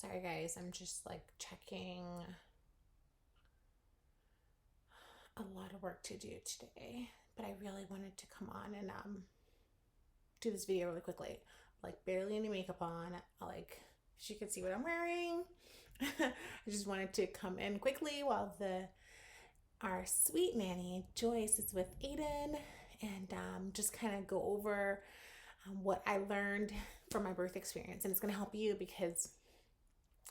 Sorry guys, I'm just like checking a lot of work to do today, but I really wanted to come on and do this video really quickly. Like barely any makeup on, like she could see what I'm wearing. I just wanted to come in quickly while the our sweet nanny Joyce is with Aiden and just kind of go over what I learned from my birth experience, and it's going to help you because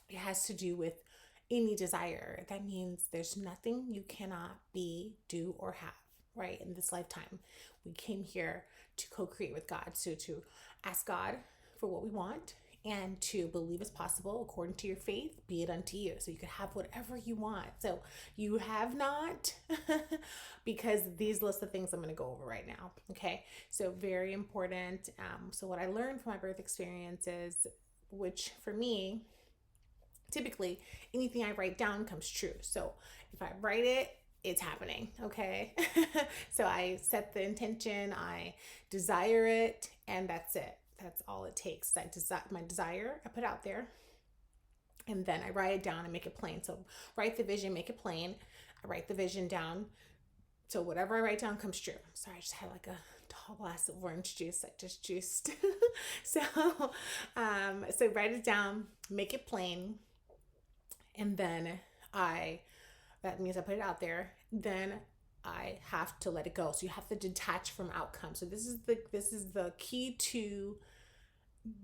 it has to do with any desire. That means there's nothing you cannot be, do, or have, right? In this lifetime, we came here to co create with God. So to ask God for what we want and to believe is possible according to your faith, be it unto you. So you could have whatever you want. So you have not, because these list of things I'm going to go over right now. Okay. So very important. So what I learned from my birth experiences, which for me, typically anything I write down comes true. So if I write it, it's happening. Okay. So I set the intention, I desire it, and that's it. That's all it takes. My desire, I put out there, and then I write it down and make it plain. So write the vision, make it plain. I write the vision down. So whatever I write down comes true. Sorry, I just had like a tall glass of orange juice I just juiced. so so write it down, make it plain, and then I that means I put it out there. Then I have to let it go. So you have to detach from outcome. So this is the key to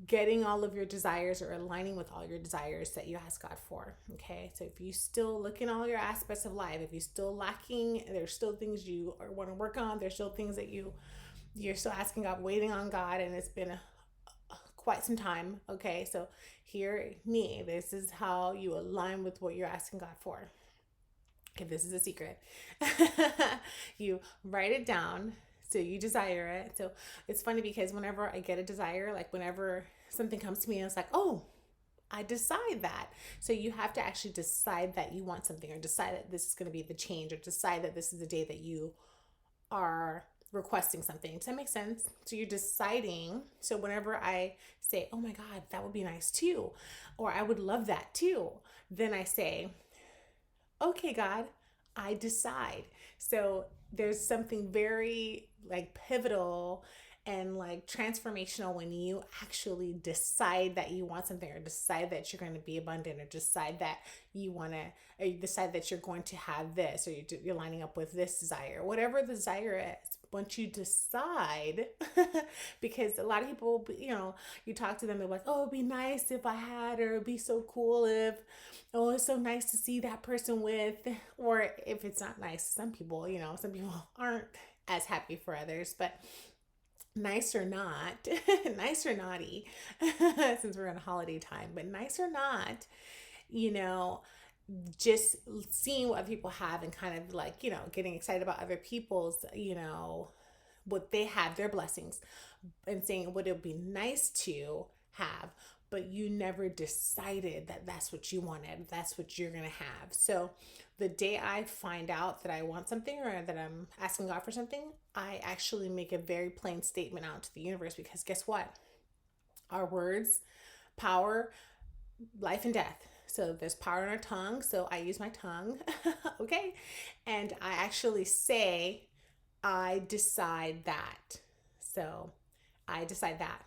getting all of your desires or aligning with all your desires that you ask God for. Okay. So if you still look in all your aspects of life, if you're still lacking, there's still things you want to work on, there's still things that you're still asking God, waiting on God, and it's been quite some time. Okay. So this is how you align with what you're asking God for. Okay, this is a secret. You write it down. So you desire it. So it's funny because whenever I get a desire, like whenever something comes to me and it's like, oh, I decide that. So you have to actually decide that you want something, or decide that this is going to be the change, or decide that this is the day that you are requesting something. Does that make sense? So you're deciding. So whenever I say, oh my God, that would be nice too, or I would love that too, then I say, okay, God, I decide. So there's something very like pivotal and like transformational when you actually decide that you want something, or decide that you're going to be abundant, or decide that you want to, or you decide that you're going to have this, or you're lining up with this desire, whatever the desire is. Once you decide, because a lot of people, you talk to them, they're like, oh, it'd be nice if I had, or it'd be so cool if, oh, it's so nice to see that person with, or if it's not nice, some people, some people aren't as happy for others, but nice or not, nice or naughty, since we're in holiday time, but nice or not, you know, just seeing what other people have and kind of like, getting excited about other people's, what they have, their blessings, and saying what it would be nice to have, but you never decided that that's what you wanted, that's what you're going to have. So the day I find out that I want something, or that I'm asking God for something, I actually make a very plain statement out to the universe, because guess what? Our words, power, life and death. So there's power in our tongue. So I use my tongue. Okay. And I actually say, I decide that. So I decide that.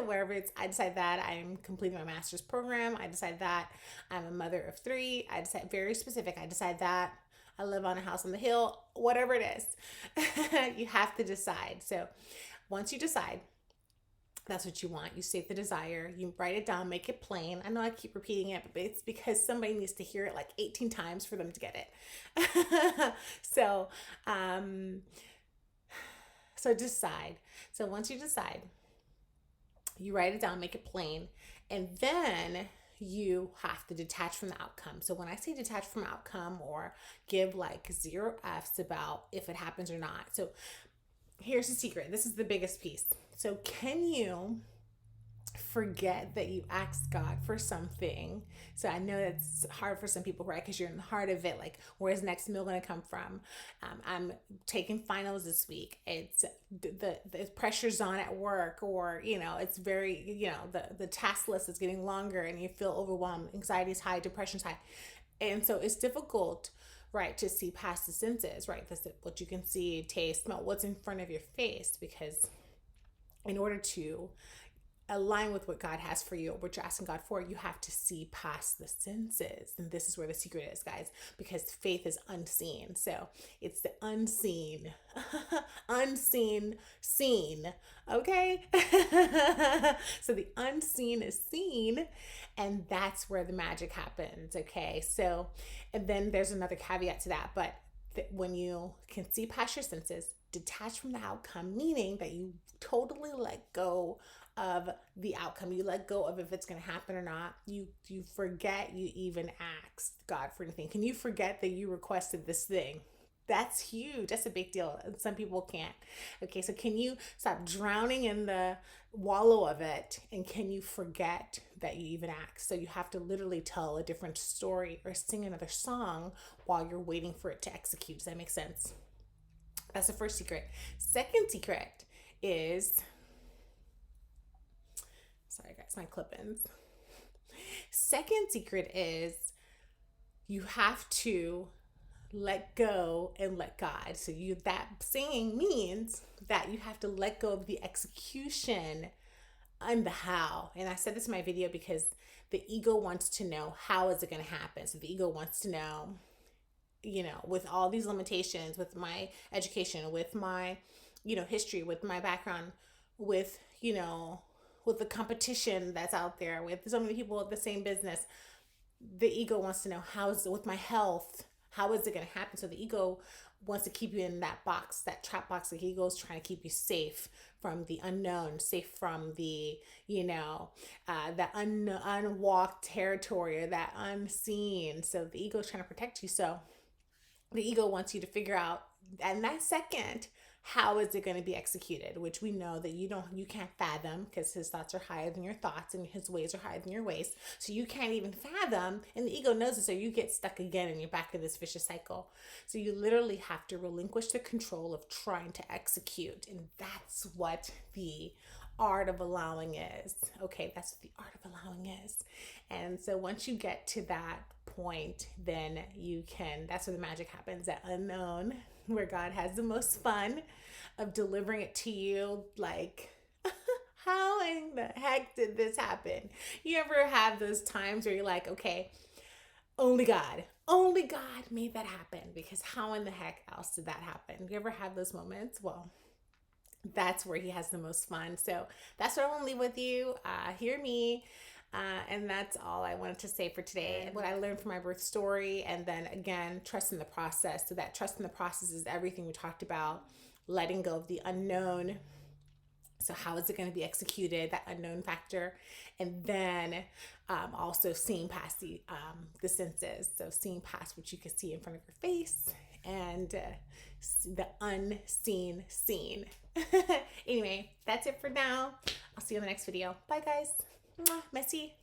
Wherever it's, I decide that I'm completing my master's program. I decide that I'm a mother of three. I decide, very specific. I decide that I live on a house on the hill, whatever it is. You have to decide. So once you decide, that's what you want. You state the desire, you write it down, make it plain. I know I keep repeating it, but it's because somebody needs to hear it like 18 times for them to get it. So, so decide. So once you decide, you write it down, make it plain, and then you have to detach from the outcome. So when I say detach from outcome, or give like 0 F's about if it happens or not. So here's the secret. This is the biggest piece. So can you forget that you asked God for something. So I know it's hard for some people, right? Because you're in the heart of it. Like, where's next meal going to come from? I'm taking finals this week. It's the pressure's on at work, or it's very the task list is getting longer, and you feel overwhelmed. Anxiety's high, depression's high, and so it's difficult, right, to see past the senses, right? That's what you can see, taste, smell, what's in front of your face, because in order to align with what God has for you, what you're asking God for, you have to see past the senses. And this is where the secret is, guys, because faith is unseen. So it's the unseen, unseen, seen. Okay. So the unseen is seen, and that's where the magic happens. Okay. So, and then there's another caveat to that, but when you can see past your senses, detach from the outcome, meaning that you totally let go of the outcome. You let go of if it's going to happen or not. You forget you even asked God for anything. Can you forget that you requested this thing? That's huge. That's a big deal. Some people can't. Okay, so can you stop drowning in the wallow of it, and can you forget that you even asked? So you have to literally tell a different story or sing another song while you're waiting for it to execute. Does that make sense? That's the first secret. Second secret is, sorry guys, my clip-ins. Second secret is you have to let go and let God. So that saying means that you have to let go of the execution and the how. And I said this in my video because the ego wants to know, how is it going to happen? So the ego wants to know, with all these limitations, with my education, with my, history, with my background, with, with the competition that's out there, with so many people with the same business, the ego wants to know, how is it with my health? How is it going to happen? So the ego wants to keep you in that box, that trap box. The ego is trying to keep you safe from the unknown, safe from the, that unwalked territory, or that unseen. So the ego is trying to protect you. So the ego wants you to figure out, and that second, how is it going to be executed, which we know that you can't fathom, because his thoughts are higher than your thoughts and his ways are higher than your ways. So you can't even fathom, and the ego knows it. So you get stuck again and you're back in this vicious cycle. So you literally have to relinquish the control of trying to execute. And that's what the art of allowing is. Okay, that's what the art of allowing is. And so once you get to that point, then that's where the magic happens, that unknown, where God has the most fun of delivering it to you. Like, how in the heck did this happen? You ever have those times where you're like, okay, only God made that happen, because how in the heck else did that happen? You ever have those moments? Well, that's where he has the most fun. So that's what I want to leave with you. Hear me. And that's all I wanted to say for today. What I learned from my birth story, and then again, trust in the process. So that trust in the process is everything we talked about, letting go of the unknown. So how is it going to be executed, that unknown factor? And then also seeing past the senses. So seeing past what you can see in front of your face, and the unseen seen. Anyway, that's it for now. I'll see you in the next video. Bye guys. Mwah. Messy.